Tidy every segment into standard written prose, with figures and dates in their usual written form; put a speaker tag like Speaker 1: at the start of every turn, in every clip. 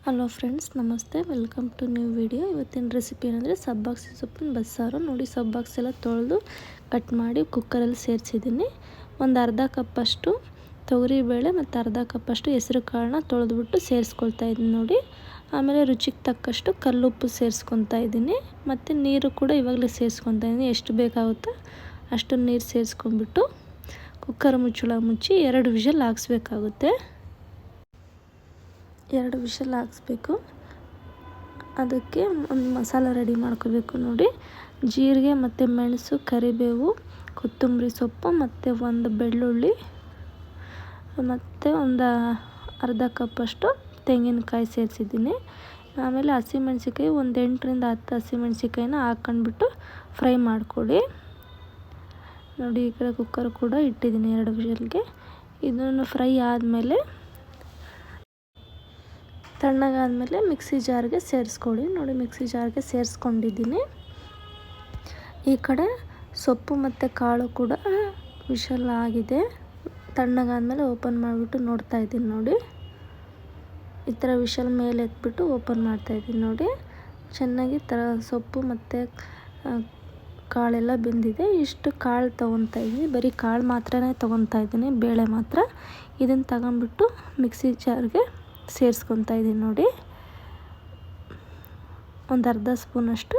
Speaker 1: Hello friends, ನಮಸ್ತೆ. Welcome to new video. ಇವತ್ತಿನ recipe ಏನಂದರೆ ಸಬ್ಬಾಕ್ಸಿ ಸೊಪ್ಪಿನ ಬಸ್ಸಾರು. ನೋಡಿ, ಸಬ್ಬಾಕ್ಸಿ ಎಲ್ಲ ತೊಳೆದು ಕಟ್ ಮಾಡಿ ಕುಕ್ಕರಲ್ಲಿ ಸೇರಿಸಿದ್ದೀನಿ. ಒಂದು ಅರ್ಧ ಕಪ್ಪಷ್ಟು ತೊಗರಿಬೇಳೆ ಮತ್ತು ಅರ್ಧ ಕಪ್ಪಷ್ಟು ಹೆಸರು ಕಾಳನ್ನ ತೊಳೆದ್ಬಿಟ್ಟು ಸೇರಿಸ್ಕೊಳ್ತಾ ಇದ್ದೀನಿ ನೋಡಿ. ಆಮೇಲೆ ರುಚಿಗೆ ತಕ್ಕಷ್ಟು ಕಲ್ಲುಪ್ಪು ಸೇರಿಸ್ಕೊತಾ ಇದ್ದೀನಿ. ಮತ್ತು ನೀರು ಕೂಡ ಇವಾಗಲೇ ಸೇರಿಸ್ಕೊತಾ ಇದ್ದೀನಿ. ಎಷ್ಟು ಬೇಕಾಗುತ್ತೋ ಅಷ್ಟು ನೀರು ಸೇರಿಸ್ಕೊಂಡ್ಬಿಟ್ಟು ಕುಕ್ಕರ್ ಮುಚ್ಚಳ ಮುಚ್ಚಿ 2 ವಿಷಲ್ ಹಾಕ್ಸ್ಬೇಕಾಗುತ್ತೆ. 2 ವಿಷಲ್ ಹಾಕ್ಸ್ಬೇಕು. ಅದಕ್ಕೆ ಒಂದು ಮಸಾಲ ರೆಡಿ ಮಾಡ್ಕೋಬೇಕು ನೋಡಿ. ಜೀರಿಗೆ ಮತ್ತು ಮೆಣಸು, ಕರಿಬೇವು, ಕೊತ್ತಂಬರಿ ಸೊಪ್ಪು ಮತ್ತು ಒಂದು ಬೆಳ್ಳುಳ್ಳಿ ಮತ್ತು ಒಂದು ಅರ್ಧ ಕಪ್ಪಷ್ಟು ತೆಂಗಿನಕಾಯಿ ಸೇರಿಸಿದ್ದೀನಿ. ಆಮೇಲೆ ಹಸಿಮೆಣ್ಸಿಕಾಯಿ ಒಂದು 8ರಿಂದ 10 ಹಸಿಮೆಣ್ಸಿಕಾಯಿನ ಹಾಕ್ಕೊಂಡ್ಬಿಟ್ಟು ಫ್ರೈ ಮಾಡ್ಕೊಳ್ಳಿ ನೋಡಿ. ಈ ಕಡೆ ಕುಕ್ಕರ್ ಕೂಡ ಇಟ್ಟಿದ್ದೀನಿ 2 ವಿಷಲ್ಗೆ. ಇದನ್ನು ಫ್ರೈ ಆದಮೇಲೆ ತಣ್ಣಗಾದಮೇಲೆ ಮಿಕ್ಸಿ ಜಾರ್ಗೆ ಸೇರಿಸ್ಕೊಳ್ಳಿ ನೋಡಿ. ಮಿಕ್ಸಿ ಜಾರ್ಗೆ ಸೇರಿಸ್ಕೊಂಡಿದ್ದೀನಿ. ಈ ಕಡೆ ಸೊಪ್ಪು ಮತ್ತು ಕಾಳು ಕೂಡ ವಿಷಲ್ ಆಗಿದೆ. ತಣ್ಣಗಾದಮೇಲೆ ಓಪನ್ ಮಾಡಿಬಿಟ್ಟು ನೋಡ್ತಾ ಇದ್ದೀನಿ ನೋಡಿ. ಈ ಥರ ವಿಷಲ್ ಮೇಲೆ ಎತ್ಬಿಟ್ಟು ಓಪನ್ ಮಾಡ್ತಾಯಿದ್ದೀನಿ ನೋಡಿ. ಚೆನ್ನಾಗಿ ಸೊಪ್ಪು ಮತ್ತು ಕಾಳೆಲ್ಲ ಬೆಂದಿದೆ. ಇಷ್ಟು ಕಾಳು ತೊಗೊತಾ ಇದ್ದೀನಿ. ಬರೀ ಕಾಳು ಮಾತ್ರನೇ ತೊಗೊತಾ ಇದ್ದೀನಿ, ಬೇಳೆ ಮಾತ್ರ. ಇದನ್ನು ತಗೊಂಬಿಟ್ಟು ಮಿಕ್ಸಿ ಜಾರ್ಗೆ ಸೇರಿಸ್ಕೊತಾ ಇದ್ದೀನಿ ನೋಡಿ. ಒಂದು ಅರ್ಧ ಸ್ಪೂನಷ್ಟು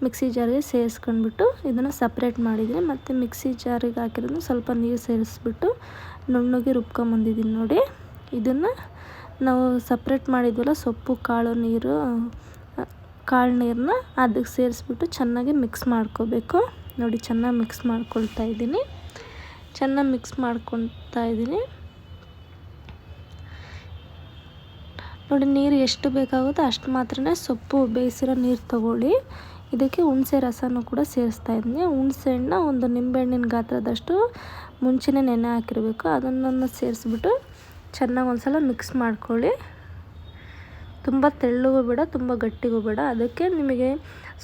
Speaker 1: ಮಿಕ್ಸಿ ಜಾರ್ಗೆ ಸೇರಿಸ್ಕೊಂಡ್ಬಿಟ್ಟು ಇದನ್ನು ಸಪ್ರೇಟ್ ಮಾಡಿದ್ದೀನಿ. ಮತ್ತು ಮಿಕ್ಸಿ ಜಾರಿಗೆ ಹಾಕಿರೋದು ಸ್ವಲ್ಪ ನೀರು ಸೇರಿಸ್ಬಿಟ್ಟು ನುಣ್ಣಗೆ ರುಬ್ಕೊಂಬಂದಿದ್ದೀನಿ ನೋಡಿ. ಇದನ್ನು ನಾವು ಸಪ್ರೇಟ್ ಮಾಡಿದ್ವಲ್ಲ ಸೊಪ್ಪು ಕಾಳು ನೀರು, ಕಾಳು ನೀರನ್ನ ಅದಕ್ಕೆ ಸೇರಿಸ್ಬಿಟ್ಟು ಚೆನ್ನಾಗಿ ಮಿಕ್ಸ್ ಮಾಡ್ಕೋಬೇಕು ನೋಡಿ. ಚೆನ್ನಾಗಿ ಮಿಕ್ಸ್ ಮಾಡ್ಕೊಳ್ತಾ ಇದ್ದೀನಿ. ಚೆನ್ನಾಗಿ ಮಿಕ್ಸ್ ಮಾಡ್ಕೊತಾ ಇದ್ದೀನಿ ನೋಡಿ. ನೀರು ಎಷ್ಟು ಬೇಕಾಗುತ್ತೋ ಅಷ್ಟು ಮಾತ್ರನೇ ಸೊಪ್ಪು ಬೇಯಿಸಿರೋ ನೀರು ತೊಗೊಳ್ಳಿ. ಇದಕ್ಕೆ ಹುಣಸೆ ರಸನೂ ಕೂಡ ಸೇರಿಸ್ತಾ ಇದ್ದೀನಿ. ಹುಣಸೆ ಹಣ್ಣು ಒಂದು ನಿಂಬೆಹಣ್ಣಿನ ಗಾತ್ರದಷ್ಟು ಮುಂಚೆನೇ ನೆನೆ ಹಾಕಿರಬೇಕು. ಅದನ್ನು ಸೇರಿಸ್ಬಿಟ್ಟು ಚೆನ್ನಾಗಿ ಒಂದು ಸಲ ಮಿಕ್ಸ್ ಮಾಡ್ಕೊಳ್ಳಿ. ತುಂಬ ತೆಳ್ಳಗೂ ಬೇಡ, ತುಂಬ ಗಟ್ಟಿಗೂ ಬೇಡ. ಅದಕ್ಕೆ ನಿಮಗೆ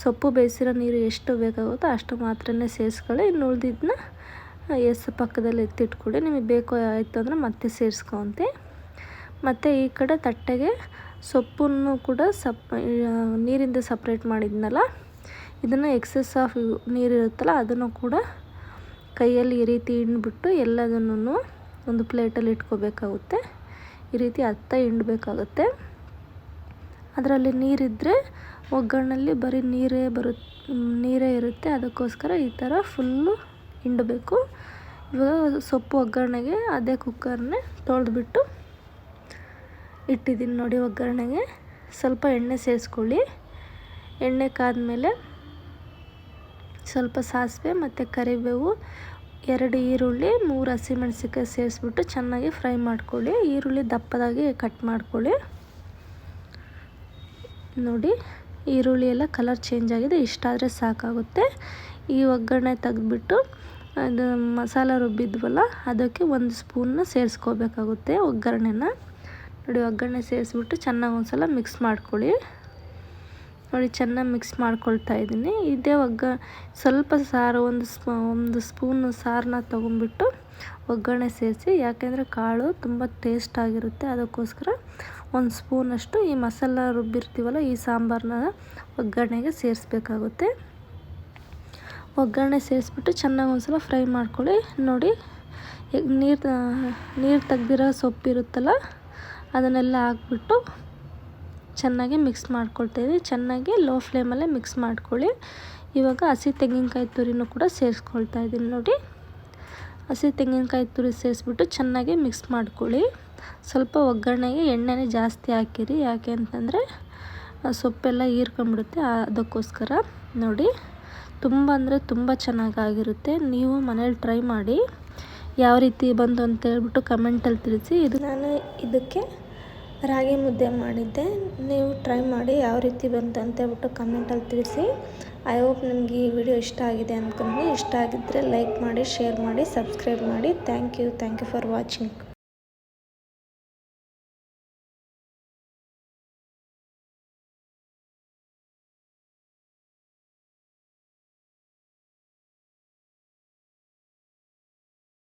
Speaker 1: ಸೊಪ್ಪು ಬೇಯಿಸಿರೋ ನೀರು ಎಷ್ಟು ಬೇಕಾಗುತ್ತೋ ಅಷ್ಟು ಮಾತ್ರನೇ ಸೇರಿಸ್ಕೊಳ್ಳಿ. ಇನ್ನು ಉಳಿದಿದ್ದನ್ನ ಪಕ್ಕದಲ್ಲಿ ಎತ್ತಿಟ್ಕೊಳ್ಳಿ. ನಿಮಗೆ ಬೇಕು ಆಯಿತು ಅಂದರೆ ಮತ್ತೆ ಸೇರಿಸ್ಕೊಂತೆ. ಮತ್ತು ಈ ಕಡೆ ತಟ್ಟೆಗೆ ಸೊಪ್ಪನ್ನು ಕೂಡ ನೀರಿಂದ ಸಪ್ರೇಟ್ ಮಾಡಿದ್ನಲ್ಲ, ಇದನ್ನು ಎಕ್ಸೆಸ್ ಆಫ್ ನೀರಿರುತ್ತಲ್ಲ ಅದನ್ನು ಕೂಡ ಕೈಯಲ್ಲಿ ಈ ರೀತಿ ಹಿಂಡ್ಬಿಟ್ಟು ಎಲ್ಲದನ್ನು ಒಂದು ಪ್ಲೇಟಲ್ಲಿ ಇಟ್ಕೋಬೇಕಾಗುತ್ತೆ. ಈ ರೀತಿ ಹಿಂಡಬೇಕಾಗುತ್ತೆ. ಅದರಲ್ಲಿ ನೀರಿದ್ದರೆ ಒಗ್ಗರಣೆಯಲ್ಲಿ ಬರೀ ನೀರೇ ಇರುತ್ತೆ. ಅದಕ್ಕೋಸ್ಕರ ಈ ಥರ ಫುಲ್ಲು ಹಿಂಡಬೇಕು. ಇವಾಗ ಸೊಪ್ಪು ಒಗ್ಗರಣೆಗೆ ಅದೇ ಕುಕ್ಕರ್ನೇ ತೊಳೆದ್ಬಿಟ್ಟು ಇಟ್ಟಿದ್ದೀನಿ ನೋಡಿ. ಒಗ್ಗರಣೆಗೆ ಸ್ವಲ್ಪ ಎಣ್ಣೆ ಸೇರಿಸ್ಕೊಳ್ಳಿ. ಎಣ್ಣೆ ಕಾದ್ಮೇಲೆ ಸ್ವಲ್ಪ ಸಾಸಿವೆ ಮತ್ತು ಕರಿಬೇವು, 2 ಈರುಳ್ಳಿ, 3 ಹಸಿಮೆಣ್ಸಿಕಾಯಿ ಸೇರಿಸ್ಬಿಟ್ಟು ಚೆನ್ನಾಗಿ ಫ್ರೈ ಮಾಡ್ಕೊಳ್ಳಿ. ಈರುಳ್ಳಿ ದಪ್ಪದಾಗಿ ಕಟ್ ಮಾಡ್ಕೊಳ್ಳಿ ನೋಡಿ. ಈರುಳ್ಳಿ ಎಲ್ಲ ಕಲರ್ ಚೇಂಜ್ ಆಗಿದೆ. ಇಷ್ಟಾದರೆ ಸಾಕಾಗುತ್ತೆ. ಈ ಒಗ್ಗರಣೆ ತೆಗೆದ್ಬಿಟ್ಟು ಅದು ಮಸಾಲ ರುಬ್ಬಿದ್ವಲ್ಲ ಅದಕ್ಕೆ 1 ಸ್ಪೂನ್ನ ಸೇರಿಸ್ಕೋಬೇಕಾಗುತ್ತೆ ಒಗ್ಗರಣೆನ ನೋಡಿ. ಒಗ್ಗರಣೆ ಸೇರಿಸ್ಬಿಟ್ಟು ಚೆನ್ನಾಗಿ ಒಂದು ಸಲ ಮಿಕ್ಸ್ ಮಾಡ್ಕೊಳ್ಳಿ ನೋಡಿ. ಚೆನ್ನಾಗಿ ಮಿಕ್ಸ್ ಮಾಡ್ಕೊಳ್ತಾ ಇದ್ದೀನಿ. ಇದೇ ಸ್ವಲ್ಪ ಸಾರು ಒಂದು ಸ್ಪೂನ್ ಸಾರನ್ನ ತೊಗೊಂಬಿಟ್ಟು ಒಗ್ಗರಣೆ ಸೇರಿಸಿ. ಯಾಕೆಂದರೆ ಕಾಳು ತುಂಬ ಟೇಸ್ಟ್ ಆಗಿರುತ್ತೆ. ಅದಕ್ಕೋಸ್ಕರ 1 ಸ್ಪೂನಷ್ಟು ಈ ಮಸಾಲ ರುಬ್ಬಿರ್ತೀವಲ್ಲ ಈ ಸಾಂಬಾರನ್ನ ಒಗ್ಗರಣೆಗೆ ಸೇರಿಸ್ಬೇಕಾಗುತ್ತೆ. ಒಗ್ಗರಣೆ ಸೇರಿಸ್ಬಿಟ್ಟು ಚೆನ್ನಾಗಿ ಒಂದು ಸಲ ಫ್ರೈ ಮಾಡ್ಕೊಳ್ಳಿ ನೋಡಿ. ನೀರು ತೆಗ್ದಿರೋ ಸೊಪ್ಪಿರುತ್ತಲ್ಲ ಅದನ್ನೆಲ್ಲ ಹಾಕ್ಬಿಟ್ಟು ಚೆನ್ನಾಗಿ ಮಿಕ್ಸ್ ಮಾಡ್ಕೊಳ್ತಾಯಿದ್ದೀನಿ. ಚೆನ್ನಾಗಿ ಲೋ ಫ್ಲೇಮಲ್ಲೇ ಮಿಕ್ಸ್ ಮಾಡ್ಕೊಳ್ಳಿ. ಇವಾಗ ಹಸಿ ತೆಂಗಿನಕಾಯಿ ತುರಿನೂ ಕೂಡ ಸೇರಿಸ್ಕೊಳ್ತಾ ಇದ್ದೀನಿ ನೋಡಿ. ಹಸಿ ತೆಂಗಿನಕಾಯಿ ತುರಿ ಸೇರಿಸ್ಬಿಟ್ಟು ಚೆನ್ನಾಗಿ ಮಿಕ್ಸ್ ಮಾಡ್ಕೊಳ್ಳಿ. ಸ್ವಲ್ಪ ಒಗ್ಗರಣೆಗೆ ಎಣ್ಣೆನೇ ಜಾಸ್ತಿ ಹಾಕಿರಿ. ಯಾಕೆ ಅಂತಂದರೆ ಸೊಪ್ಪೆಲ್ಲ ಹೀರ್ಕೊಂಬಿಡುತ್ತೆ. ಅದಕ್ಕೋಸ್ಕರ ನೋಡಿ. ತುಂಬ ಅಂದರೆ ತುಂಬ ಚೆನ್ನಾಗಿರುತ್ತೆ. ನೀವು ಮನೇಲಿ ಟ್ರೈ ಮಾಡಿ ಯಾವ ರೀತಿ ಬಂತು ಅಂತ ಹೇಳ್ಬಿಟ್ಟು ಕಮೆಂಟಲ್ಲಿ ತಿಳಿಸಿ. ನಾನು ಇದಕ್ಕೆ ರಾಗಿ ಮುದ್ದೆ ಮಾಡಿದ್ದೆ. ನೀವು ಟ್ರೈ ಮಾಡಿ ಯಾವ ರೀತಿ ಬಂತು ಅಂತ ಹೇಳ್ಬಿಟ್ಟು ಕಮೆಂಟಲ್ಲಿ ತಿಳಿಸಿ. ಐ ಹೋಪ್ ನಿಮಗೆ ಈ ವಿಡಿಯೋ ಇಷ್ಟ ಆಗಿದೆ ಅಂದ್ಕೊಂಡು. ಇಷ್ಟ ಆಗಿದ್ದರೆ ಲೈಕ್ ಮಾಡಿ, ಶೇರ್ ಮಾಡಿ, ಸಬ್ಸ್ಕ್ರೈಬ್ ಮಾಡಿ. Thank you for watching.